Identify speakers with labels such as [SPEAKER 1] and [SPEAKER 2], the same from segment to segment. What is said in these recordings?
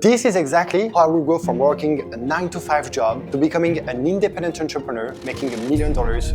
[SPEAKER 1] This is exactly how I will go from working a 9-to-5 job to becoming an independent entrepreneur making $1 million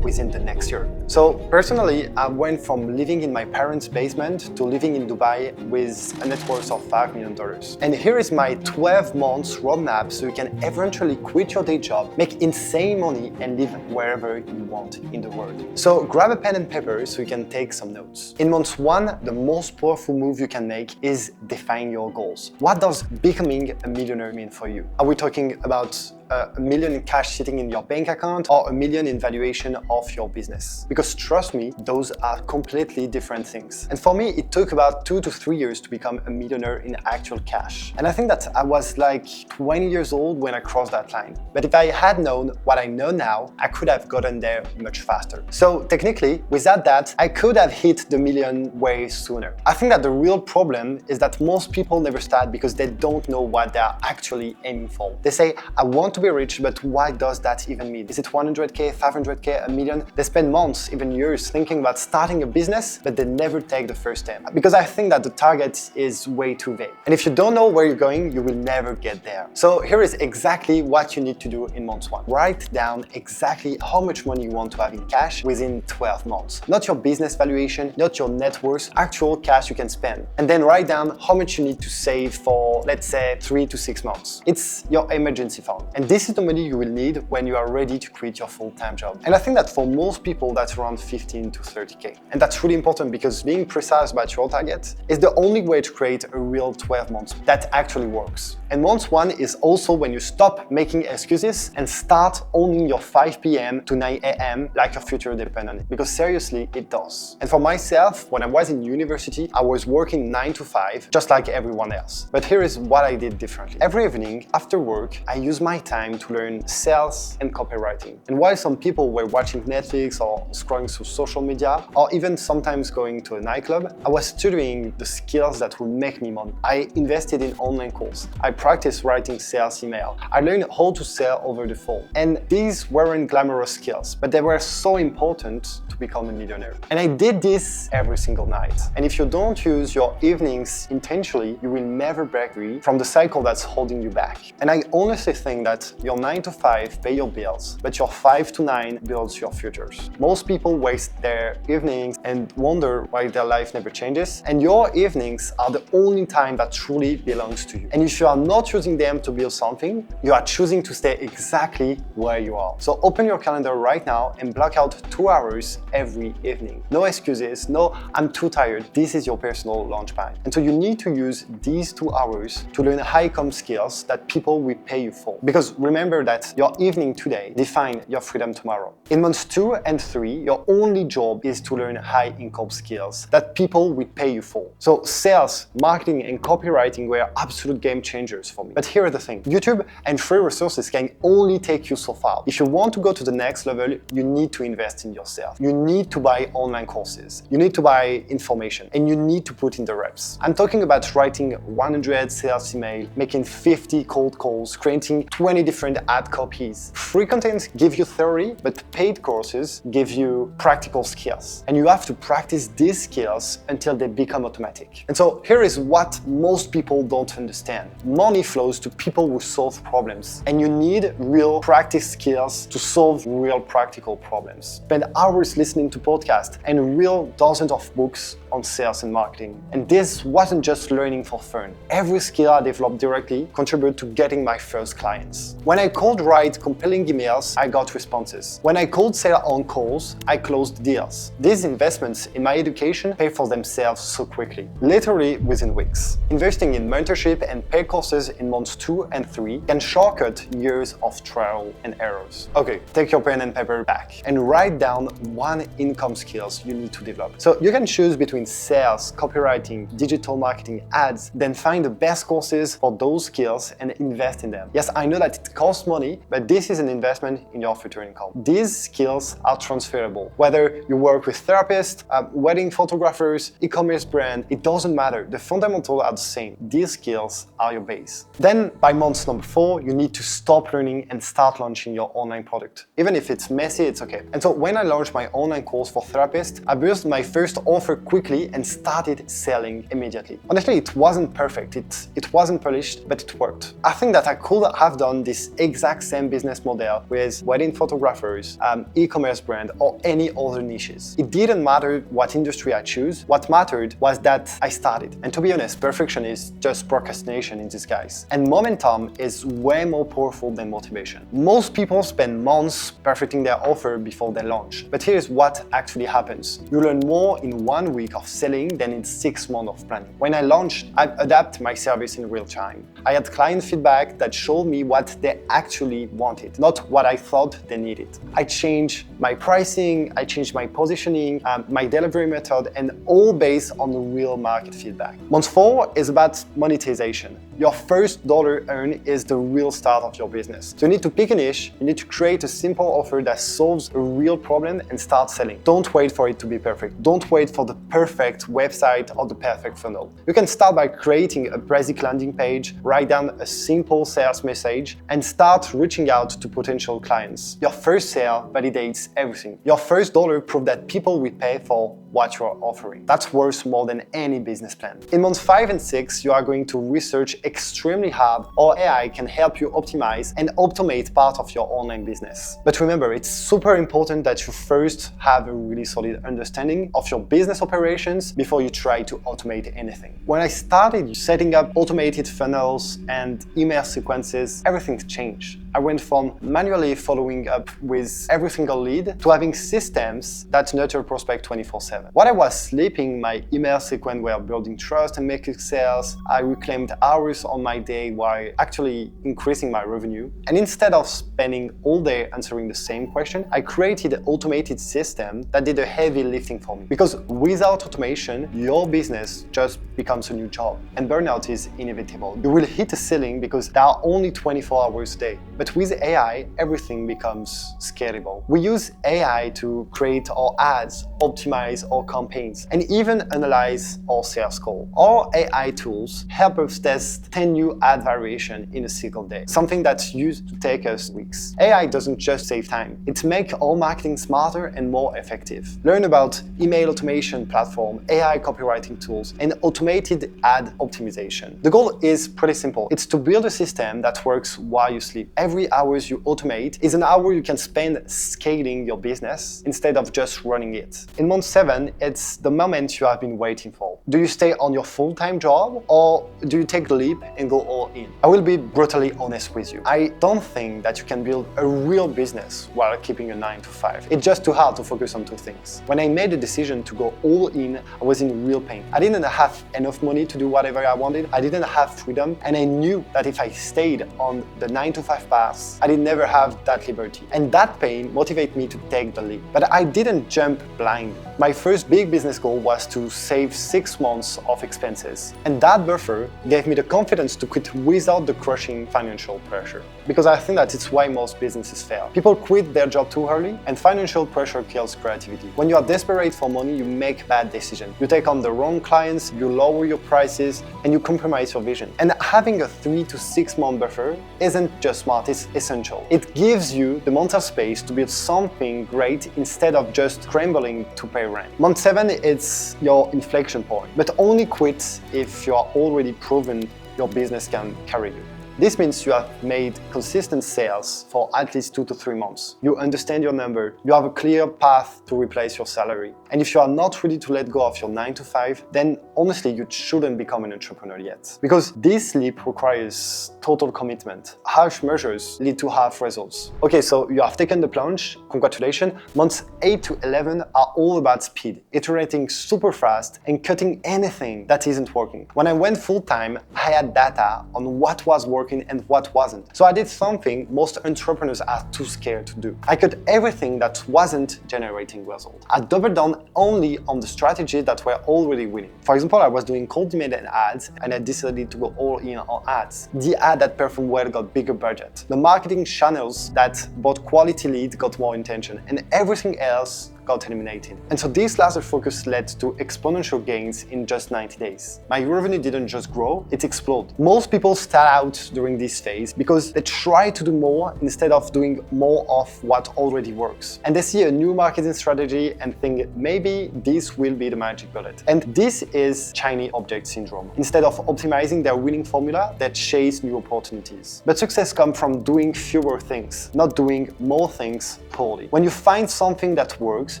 [SPEAKER 1] within the next year. So personally, I went from living in my parents' basement to living in Dubai with a net worth of $5 million. And here is my 12 months roadmap so you can eventually quit your day job, make insane money and live wherever you want in the world. So grab a pen and paper so you can take some notes. In month 1, the most powerful move you can make is define your goals. What does becoming a millionaire mean for you? Are we talking about $1 million in cash sitting in your bank account or $1 million in valuation of your business? Because trust me, those are completely different things. And for me, it took about 2 to 3 years to become a millionaire in actual cash. And I think that I was like 20 years old when I crossed that line. But if I had known what I know now, I could have gotten there much faster. So technically, without that, I could have hit the million way sooner. I think that the real problem is that most people never start because they don't know what they're actually aiming for. They say, I want to be rich, but what does that even mean? Is it 100K, 500K, a million? They spend months, even years thinking about starting a business, but they never take the first step. Because I think that the target is way too vague. And if you don't know where you're going, you will never get there. So here is exactly what you need to do in month 1. Write down exactly how much money you want to have in cash within 12 months. Not your business valuation, not your net worth, actual cash you can spend. And then write down how much you need to save for, let's say, 3 to 6 months. It's your emergency fund. And this is the money you will need when you are ready to quit your full-time job. And I think that for most people, that's around 15 to 30K. And that's really important because being precise about your target is the only way to create a real 12 months that actually works. And month 1 is also when you stop making excuses and start owning your 5 p.m. to 9 a.m. like your future depends on it. Because seriously, it does. And for myself, when I was in university, I was working 9 to 5, just like everyone else. But here is what I did differently. Every evening after work, I used my time to learn sales and copywriting. And while some people were watching Netflix or scrolling through social media, or even sometimes going to a nightclub, I was studying the skills that will make me money. I invested in online courses. I practiced writing sales email. I learned how to sell over the phone. And these weren't glamorous skills, but they were so important to become a millionaire. And I did this every single night. And if you don't use your evenings intentionally, you will never break free from the cycle that's holding you back. And I honestly think that your 9 to 5 pay your bills, but your 5 to 9 builds your futures. Most people waste their evenings and wonder why their life never changes. And your evenings are the only time that truly belongs to you. And if you are not using them to build something, you are choosing to stay exactly where you are. So open your calendar right now and block out 2 hours every evening. No excuses, no, I'm too tired. This is your personal launch pad. And so you need to use these 2 hours to learn high-income skills that people will pay you for. Because remember that your evening today defines your freedom tomorrow. In months 2 and 3, your only job is to learn high-income skills that people will pay you for. So sales, marketing, and copywriting were absolute game changers for me. But here is the thing. YouTube and free resources can only take you so far. If you want to go to the next level, you need to invest in yourself. You need to buy online courses. You need to buy information. And you need to put in the reps. I'm talking about writing 100 sales emails, making 50 cold calls, creating 20 different ad copies. Free content gives you theory, but paid courses give you practical skills. And you have to practice these skills until they become automatic. And so here is what most people don't understand. Money flows to people who solve problems. And you need real practice skills to solve real practical problems. Spend hours listening to podcasts and real dozens of books on sales and marketing. And this wasn't just learning for fun. Every skill I developed directly contributed to getting my first clients. When I cold write compelling emails, I got responses. When I cold sell on calls, I closed deals. These investments in my education pay for themselves so quickly, literally within weeks. Investing in mentorship and paid courses in months 2 and 3 can shortcut years of trial and errors. Okay, take your pen and paper back and write down 1 income skills you need to develop. So you can choose between sales, copywriting, digital marketing, ads, then find the best courses for those skills and invest in them. Yes, I know that it costs money, but this is an investment in your future income. These skills are transferable. Whether you work with therapists, wedding photographers, e-commerce brand, it doesn't matter. The fundamentals are the same. These skills are your base. Then by month number 4, you need to stop learning and start launching your online product. Even if it's messy, it's okay. And so when I launched my own online course for therapists, I built my first offer quickly and started selling immediately. Honestly, it wasn't perfect, it wasn't polished, but it worked. I think that I could have done this exact same business model with wedding photographers, e-commerce brand, or any other niches. It didn't matter what industry I choose. What mattered was that I started. And to be honest, perfection is just procrastination in disguise. And momentum is way more powerful than motivation. Most people spend months perfecting their offer before they launch. But here's what actually happens. You learn more in 1 week of selling than in 6 months of planning. When I launched, I adapted my service in real time. I had client feedback that showed me what they actually wanted, not what I thought they needed. I changed my pricing, I changed my positioning, my delivery method, and all based on real market feedback. Month 4 is about monetization. Your first dollar earned is the real start of your business. So you need to pick a niche, you need to create a simple offer that solves a real problem and start selling. Don't wait for it to be perfect. Don't wait for the perfect website or the perfect funnel. You can start by creating a basic landing page, write down a simple sales message, and start reaching out to potential clients. Your first sale validates everything. Your first dollar proves that people will pay for what you're offering. That's worth more than any business plan. In months 5 and 6, you are going to research extremely hard how AI can help you optimize and automate part of your online business. But remember, it's super important that you first have a really solid understanding of your business operations before you try to automate anything. When I started setting up automated funnels and email sequences, everything changed. I went from manually following up with every single lead to having systems that nurture prospect 24/7. While I was sleeping, my email sequence were building trust and making sales. I reclaimed hours on my day while actually increasing my revenue. And instead of spending all day answering the same question, I created an automated system that did the heavy lifting for me. Because without automation, your business just becomes a new job. And burnout is inevitable. You will hit a ceiling because there are only 24 hours a day. But with AI, everything becomes scalable. We use AI to create our ads, optimize our campaigns, and even analyze our sales call. Our AI tools help us test 10 new ad variations in a single day, something that used to take us weeks. AI doesn't just save time, it makes our marketing smarter and more effective. Learn about email automation platform, AI copywriting tools, and automated ad optimization. The goal is pretty simple. It's to build a system that works while you sleep. Every hour you automate is an hour you can spend scaling your business instead of just running it. In month 7, it's the moment you have been waiting for. Do you stay on your full-time job or do you take the leap and go all in? I will be brutally honest with you. I don't think that you can build a real business while keeping a 9 to 5. It's just too hard to focus on 2 things. When I made the decision to go all in, I was in real pain. I didn't have enough money to do whatever I wanted. I didn't have freedom, and I knew that if I stayed on the 9 to 5 path, I did never have that liberty. And that pain motivated me to take the leap. But I didn't jump blind. My first big business goal was to save 6 months of expenses. And that buffer gave me the confidence to quit without the crushing financial pressure. Because I think that it's why most businesses fail. People quit their job too early, and financial pressure kills creativity. When you are desperate for money, you make bad decisions. You take on the wrong clients, you lower your prices, and you compromise your vision. And having a 3 to 6 month buffer isn't just smart, it's essential. It gives you the mental space to build something great instead of just scrambling to pay rent. Month 7 is your inflection point, but only quit if you are already proven your business can carry you. This means you have made consistent sales for at least 2 to 3 months. You understand your number, you have a clear path to replace your salary. And if you are not ready to let go of your 9 to 5, then honestly, you shouldn't become an entrepreneur yet. Because this leap requires total commitment. Harsh measures lead to half results. Okay, so you have taken the plunge, congratulations. Months 8 to 11 are all about speed, iterating super fast and cutting anything that isn't working. When I went full-time, I had data on what was working and what wasn't. So I did something most entrepreneurs are too scared to do. I cut everything that wasn't generating results. I doubled down only on the strategies that were already winning. For example, I was doing cold email and ads, and I decided to go all in on ads. The ad that performed well got bigger budget. The marketing channels that bought quality leads got more intention, and everything else got eliminated. And so this laser focus led to exponential gains in just 90 days. My revenue didn't just grow, it exploded. Most people start out during this phase because they try to do more instead of doing more of what already works. And they see a new marketing strategy and think maybe this will be the magic bullet. And this is shiny object syndrome. Instead of optimizing their winning formula, they chase new opportunities. But success comes from doing fewer things, not doing more things poorly. When you find something that works,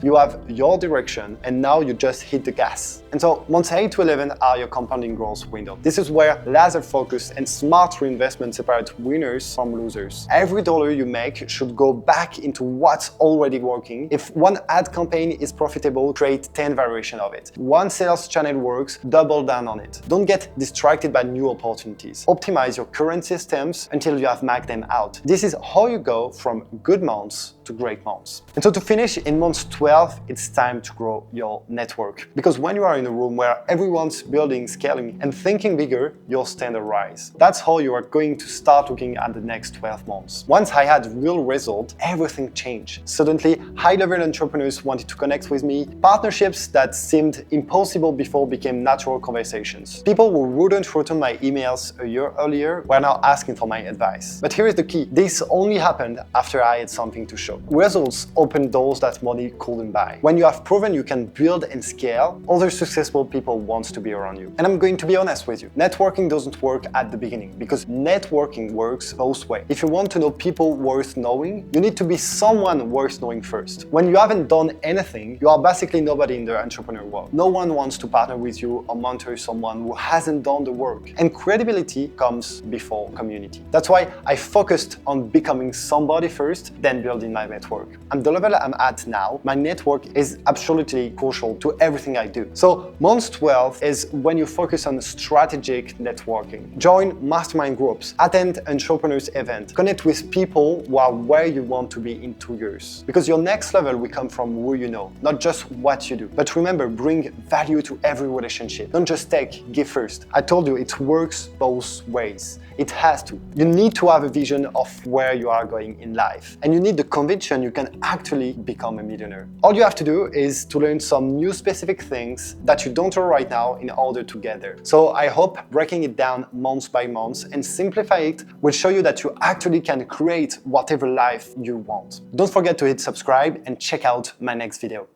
[SPEAKER 1] you have your direction and now you just hit the gas. And so months 8 to 11 are your compounding growth window. This is where laser focus and smart reinvestment separate winners from losers. Every dollar you make should go back into what's already working. If one ad campaign is profitable, create 10 variations of it. One sales channel works, double down on it. Don't get distracted by new opportunities. Optimize your current systems until you have maxed them out. This is how you go from good months to great months. And so to finish, in month 12, it's time to grow your network. Because when you are in a room where everyone's building, scaling, and thinking bigger, your standard rise. That's how you are going to start looking at the next 12 months. Once I had real result, everything changed. Suddenly, high-level entrepreneurs wanted to connect with me. Partnerships that seemed impossible before became natural conversations. People who wouldn't return my emails a year earlier were now asking for my advice. But here is the key. This only happened after I had something to show. Results open doors that money couldn't buy. When you have proven you can build and scale, other successful people want to be around you. And I'm going to be honest with you. Networking doesn't work at the beginning because networking works both ways. If you want to know people worth knowing, you need to be someone worth knowing first. When you haven't done anything, you are basically nobody in the entrepreneur world. No one wants to partner with you or mentor someone who hasn't done the work. And credibility comes before community. That's why I focused on becoming somebody first, then building my network. At the level I'm at now, my network is absolutely crucial to everything I do. So month 12 is when you focus on strategic networking. Join mastermind groups, attend entrepreneurs events, connect with people who are where you want to be in 2 years. Because your next level will come from who you know, not just what you do. But remember, bring value to every relationship. Don't just take, give first. I told you it works both ways. It has to. You need to have a vision of where you are going in life. And you need the conviction you can actually become a millionaire. All you have to do is to learn some new specific things that you don't know right now in order to get there. So I hope breaking it down month by month and simplify it will show you that you actually can create whatever life you want. Don't forget to hit subscribe and check out my next video.